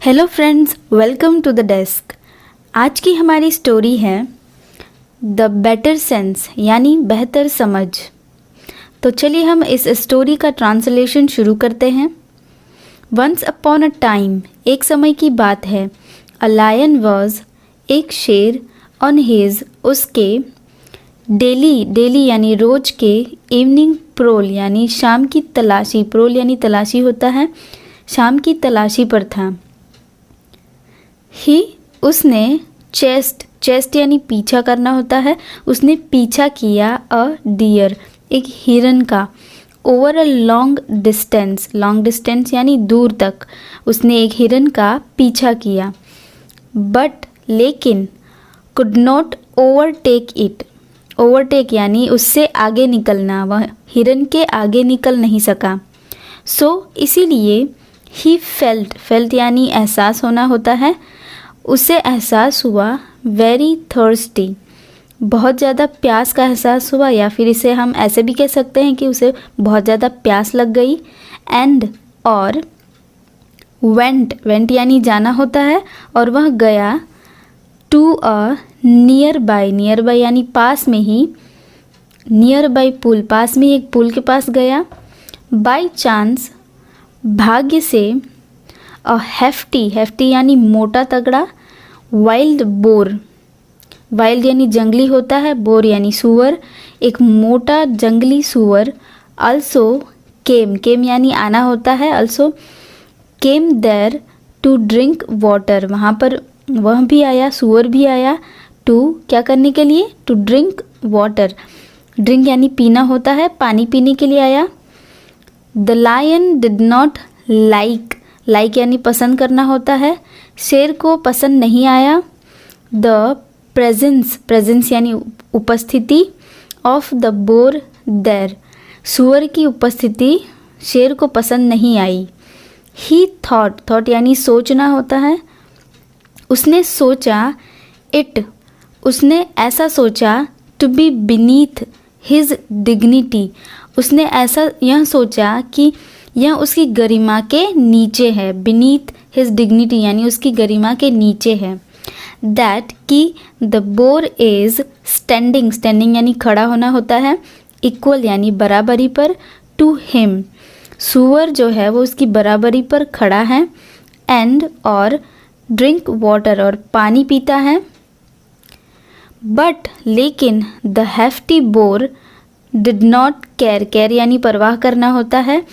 Hello friends, welcome to the desk. आज की हमारी स्टोरी है द बेटर सेंस यानी बेहतर समझ। तो चलिए हम इस स्टोरी का ट्रांसलेशन शुरू करते हैं। वंस अपॉन अ टाइम, एक समय की बात है। अ लायन वॉज, एक शेर, ऑन हिज, उसके, डेली यानी रोज के, इवनिंग प्रोल यानी शाम की तलाशी, प्रोल यानी तलाशी होता है, शाम की तलाशी पर था। ही, उसने, चेस्ट यानी पीछा करना होता है, उसने पीछा किया अ डियर, एक हिरन का, ओवर अ लॉन्ग डिस्टेंस यानी दूर तक उसने एक हिरन का पीछा किया। बट लेकिन, could not overtake it, overtake यानी उससे आगे निकलना, वह हिरन के आगे निकल नहीं सका। सो इसीलिए ही फेल्ट यानी एहसास होना होता है, उसे एहसास हुआ वेरी थर्स्टी, बहुत ज़्यादा प्यास का एहसास हुआ, या फिर इसे हम ऐसे भी कह सकते हैं कि उसे बहुत ज़्यादा प्यास लग गई। एंड, और वेंट यानी जाना होता है, और वह गया टू अ नियर बाय यानी पास में ही, नियर बाय पुल, पास में एक पुल के पास गया। बाय चांस, भाग्य से, अ हेफ्टी यानी मोटा तगड़ा, वाइल्ड बोर, वाइल्ड यानी जंगली होता है, बोर यानी सुअर, एक मोटा जंगली सुअर। अल्सो केम यानी आना होता है, also came there to drink water, वहाँ पर वह भी आया, सुअर भी आया, टू क्या करने के लिए, टू ड्रिंक वाटर, ड्रिंक यानी पीना होता है, पानी पीने के लिए आया। The lion did not like यानी पसंद करना होता है, शेर को पसंद नहीं आया। द प्रेजेंस यानी उपस्थिति, ऑफ द बोर देर, सुअर की उपस्थिति शेर को पसंद नहीं आई। ही थॉट यानी सोचना होता है, उसने सोचा, उसने ऐसा सोचा, to be beneath his dignity, उसने ऐसा यह सोचा कि यह उसकी गरिमा के नीचे है, बीनीथ हिज डिग्निटी यानी उसकी गरिमा के नीचे है। दैट कि द बोर इज स्टैंडिंग यानी खड़ा होना होता है, इक्वल यानी बराबरी पर, टू हिम, सुअर जो है वो उसकी बराबरी पर खड़ा है। एंड, और ड्रिंक वाटर, और पानी पीता है। बट लेकिन, the hefty bore did not care यानी परवाह करना होता है,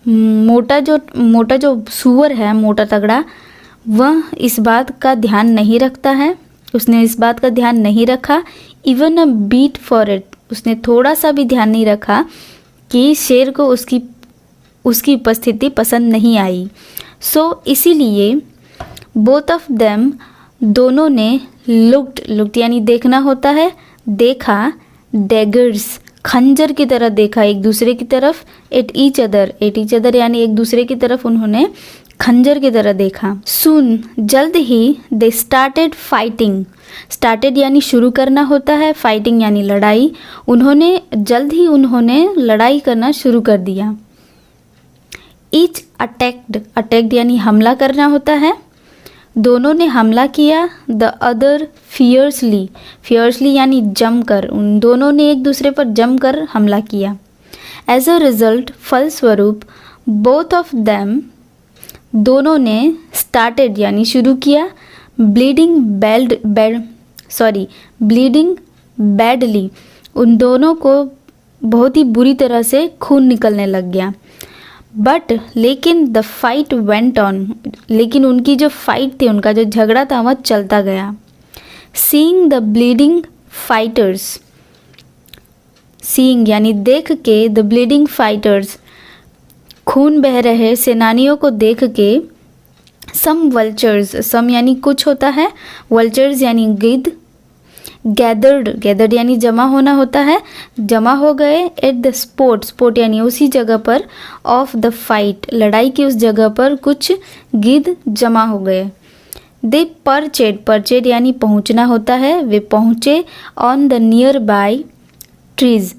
मोटा जो सुअर है, मोटा तगड़ा, वह इस बात का ध्यान नहीं रखता है, उसने इस बात का ध्यान नहीं रखा। Even a beat for it, उसने थोड़ा सा भी ध्यान नहीं रखा कि शेर को उसकी उपस्थिति पसंद नहीं आई। सो इसीलिए बोथ ऑफ देम, दोनों ने, लुक्ड यानी देखना होता है, देखा, डेगर्स खंजर की तरह देखा एक दूसरे की तरफ, एट ईच अदर यानी एक दूसरे की तरफ उन्होंने खंजर की तरह देखा। सून, जल्द ही, दे स्टार्टेड फाइटिंग, स्टार्टेड यानी शुरू करना होता है, फाइटिंग यानी लड़ाई, जल्द ही उन्होंने लड़ाई करना शुरू कर दिया। ईच अटैक्ड यानी हमला करना होता है, दोनों ने हमला किया। द अदर फियर्सली यानी जमकर, उन दोनों ने एक दूसरे पर जमकर हमला किया। एज अ रिजल्ट, फलस्वरूप, बोथ ऑफ देम, दोनों ने, स्टार्टेड यानी शुरू किया, ब्लीडिंग बैडली, उन दोनों को बहुत ही बुरी तरह से खून निकलने लग गया। बट लेकिन, द फाइट वेंट ऑन, लेकिन उनकी जो फाइट थी, उनका जो झगड़ा था वह चलता गया। Seeing the bleeding fighters, seeing यानी देख के, द ब्लीडिंग फाइटर्स, खून बह रहे सेनानियों को देख के, सम वल्चर्स, सम यानी कुछ होता है, वल्चर्स यानी गिद्ध, गैदर्ड यानी जमा होना होता है, जमा हो गए। एट द स्पोर्ट यानी उसी जगह पर, ऑफ द फाइट, लड़ाई की उस जगह पर कुछ गिद्ध जमा हो गए। दे परचेड यानी पहुंचना होता है, वे पहुंचे। On the nearby trees,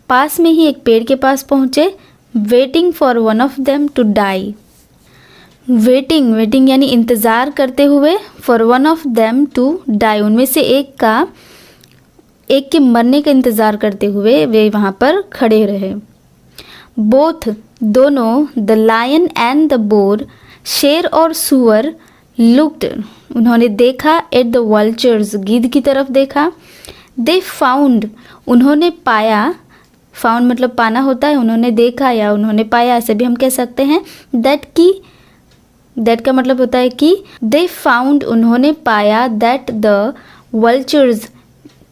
पास में ही एक पेड़ के पास पहुंचे। Waiting for one of them to die, waiting, waiting यानी इंतज़ार करते हुए, for one of them to die, उनमें से एक के मरने का इंतज़ार करते हुए वे वहाँ पर खड़े रहे। बोथ, दोनों, the lion and the boar, शेर और सुअर, लुक्ड, उन्होंने देखा, एट द वल्चर्स, गिद्ध की तरफ देखा। दे फाउंड, उन्होंने पाया, फाउंड मतलब पाना होता है, उन्होंने देखा या उन्होंने पाया, ऐसे भी हम कह सकते हैं। दैट का मतलब होता है कि दे फाउंड, उन्होंने पाया, दैट द वल्चर्स,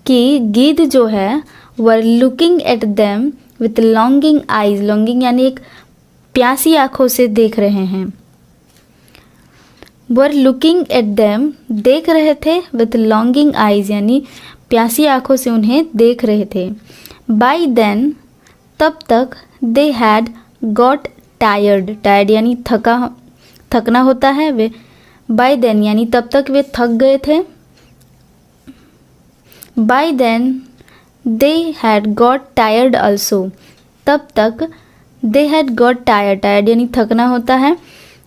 कि गिद्ध जो है, were looking at them with longing eyes, longing यानी एक प्यासी आँखों से देख रहे हैं। वर लुकिंग एट देम, देख रहे थे, विथ लॉन्गिंग आइज यानी प्यासी आँखों से उन्हें देख रहे थे। बाय देन, तब तक, they had got tired, tired यानी थकना होता है, वे बाय देन यानी तब तक वे थक गए थे। By then they had got tired also, तब तक they had got tired, tired यानी थकना होता है,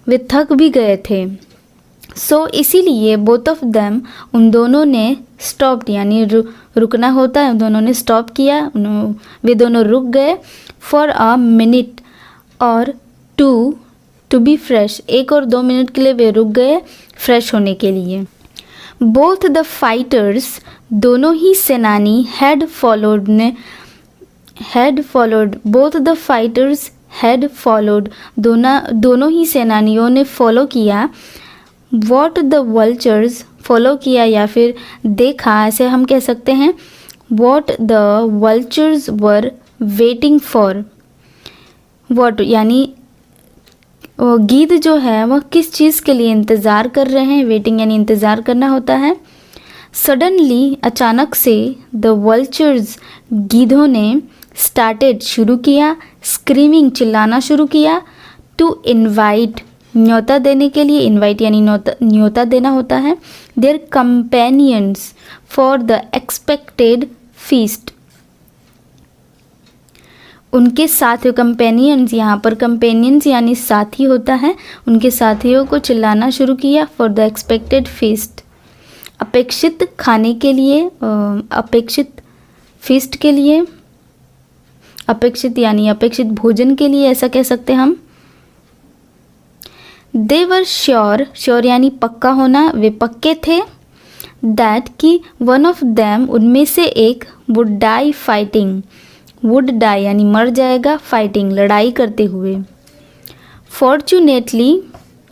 वे थक भी गए थे। सो इसीलिए बोथ ऑफ देम, उन दोनों ने, स्टॉप्ड यानी रुकना होता है, उन दोनों ने स्टॉप किया, वे दोनों रुक गए। फॉर अ मिनट और टू बी फ्रेश, 1 और 2 मिनट के लिए वे रुक गए फ्रेश होने के लिए। बोथ द फाइटर्स, दोनों ही सेनानी, had followed, both the fighters had followed, दोनों ही सेनानियों ने फॉलो किया। वॉट द वल्चर्स, फॉलो किया या फिर देखा, ऐसे हम कह सकते हैं। What the vultures were waiting for, what यानी गिद्ध जो है वह किस चीज़ के लिए इंतज़ार कर रहे हैं, वेटिंग यानी इंतज़ार करना होता है। सडनली, अचानक से, द वल्चर्स, गिद्धों ने, स्टार्टेड, शुरू किया, स्क्रीमिंग, चिल्लाना शुरू किया, टू इनवाइट, न्योता देने के लिए, इनवाइट यानी न्योता देना होता है, their companions for the expected feast, उनके साथियों, कंपेनियंस, यहाँ पर कंपेनियंस यानी साथी होता है, उनके साथियों को चिल्लाना शुरू किया, फॉर द एक्सपेक्टेड फीस्ट, अपेक्षित खाने के लिए, अपेक्षित फीस्ट के लिए, अपेक्षित यानी अपेक्षित भोजन के लिए, ऐसा कह सकते हम। दे वर श्योर, श्योर यानी पक्का होना, वे पक्के थे, दैट कि वन ऑफ देम, उनमें से एक, would die fighting, would die यानी मर जाएगा, फाइटिंग लड़ाई करते हुए। फॉर्चुनेटली,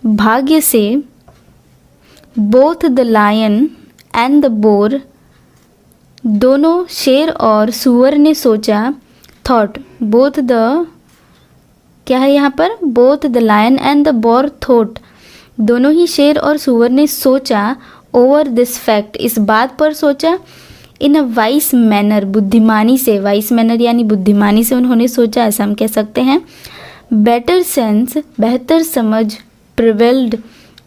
भाग्य से, both the lion and the boar, दोनों शेर और सुअर ने सोचा, थॉट, बोथ द, क्या है यहाँ पर, both the lion and the boar thought, दोनों ही शेर और सुअर ने सोचा, ओवर दिस फैक्ट, इस बात पर सोचा, इन अ वाइस मैनर, बुद्धिमानी से, वाइस मैनर यानी बुद्धिमानी से उन्होंने सोचा, ऐसा हम कह सकते हैं। बेटर सेंस, बेहतर समझ, prevailed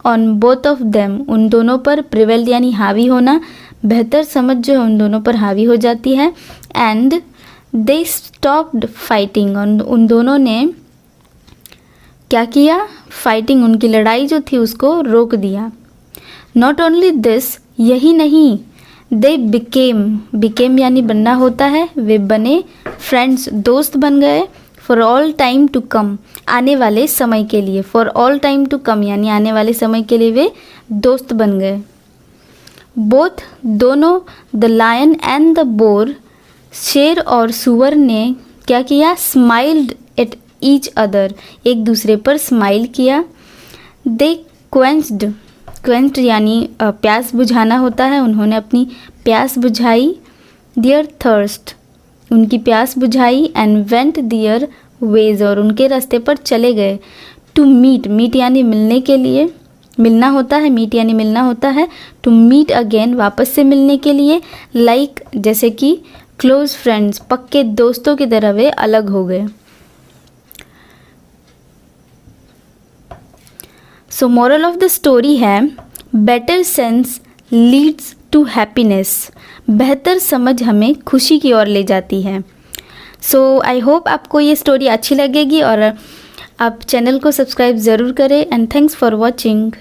on both of them, उन दोनों पर, प्रिवेल्ड यानी हावी होना, बेहतर समझ जो है उन दोनों पर हावी हो जाती है। एंड दे स्टॉप्ड फाइटिंग, उन दोनों ने क्या किया, फाइटिंग, उनकी लड़ाई जो थी उसको रोक दिया। नॉट ओनली दिस, यही नहीं, दे बिकेम यानी बनना होता है, वे बने, फ्रेंड्स, दोस्त बन गए, for all time to come, आने वाले समय के लिए, for all time to come यानी आने वाले समय के लिए वे दोस्त बन गए। बोथ, दोनों, the lion and the boar, शेर और सुअर ने क्या किया, स्माइल्ड एट ईच अदर, एक दूसरे पर स्माइल किया। दे क्वेंच्ड यानी प्यास बुझाना होता है, उन्होंने अपनी प्यास बुझाई। देयर थर्स्ट, उनकी प्यास बुझाई। एंड वेंट देयर वेज, और उनके रास्ते पर चले गए। टू मीट यानी मिलने के लिए, मिलना होता है, मीट यानी मिलना होता है। टू मीट अगेन, वापस से मिलने के लिए। लाइक जैसे कि क्लोज फ्रेंड्स, पक्के दोस्तों की तरह वे अलग हो गए। So moral of the story है, better sense leads to happiness, बेहतर समझ हमें खुशी की ओर ले जाती है। सो आई होप आपको ये स्टोरी अच्छी लगेगी और आप चैनल को सब्सक्राइब ज़रूर करें एंड थैंक्स फॉर वॉचिंग।